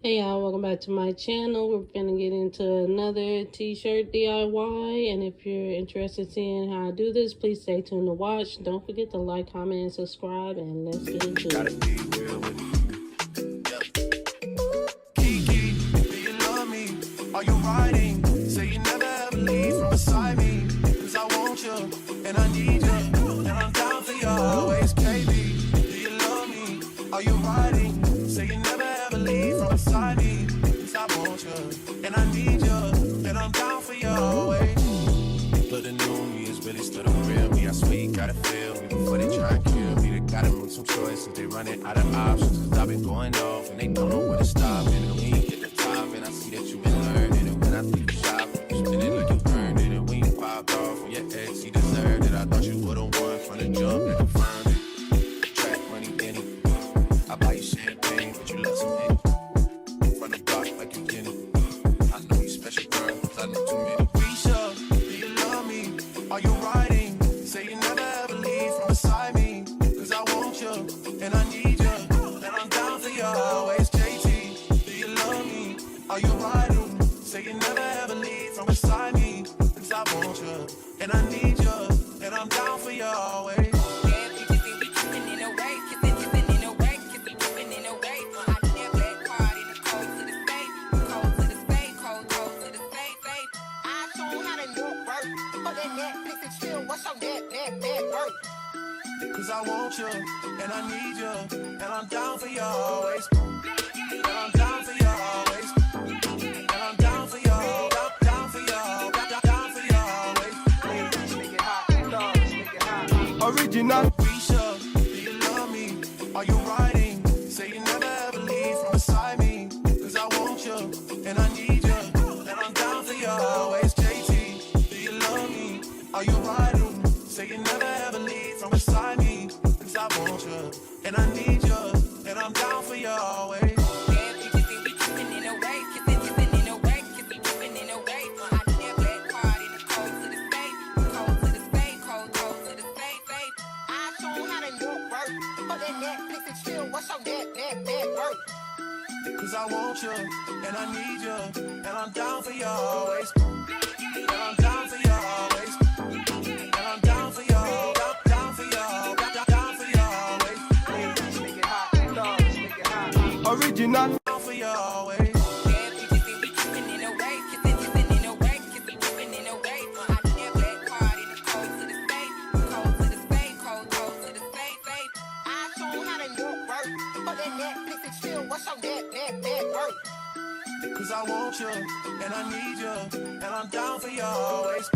Hey y'all, welcome back to my channel. We're gonna get into another t-shirt DIY, and if you're interested in seeing how I do this, please stay tuned to watch. Don't forget to like, comment, and subscribe, and let's get into it. Kiki, do you love me? Are you riding? Say you never ever leave from beside me. Cause I want you, and I need you, and I'm down for you always, baby. Do you love me? Are you riding? Say you never ever leave from beside me. Cause I want you, and I need you, and I'm down for you always. But the new me is really still the real me. I swear you gotta feel me before they try and kill me. They gotta make some choices, they running out of options. Cause I've been going off and they don't know where to stop. And when you get the top, and I see that you've been learning. And when I think you shop, you spend it like you earned it. And when you popped off on your ex, he deserved it. I thought you would've won from the jump and confirmed it. Track money, Denny. I buy you champagne, but you love some Henny. From the block like you Kenny. I know you special, girl, cause I know too many. Risha, do you love me? Are you riding? Say you never ever leave from beside me. Cause I want you, and I need you, and I'm down for you always. JT, do you love me? Are you riding? Say you never ever leave from beside me. Cause I want you, and I need you, and I'm down for you always. Cause I want you, and I need you, and I'm down for you always. And I'm down for you always. And I'm down for you, down for you, down for you always. Make it hot, make it hot. Original. Risha, do you love me? Are you riding? Say you never ever leave from beside me. Cause I want you, and I need you, and I'm down for you always. JT, do you love me? Are you riding? Say you never ever leave from beside me. Cause I want you, and I need you, and I'm down for you always. Cause I want you, and I need you, and I'm down for you always. And I'm down for you always. And I'm down for you, down for you, down for you always. Make it hot, make it hot. Original. Down for you always. Cause I want you, and I need you, and I'm down for you always.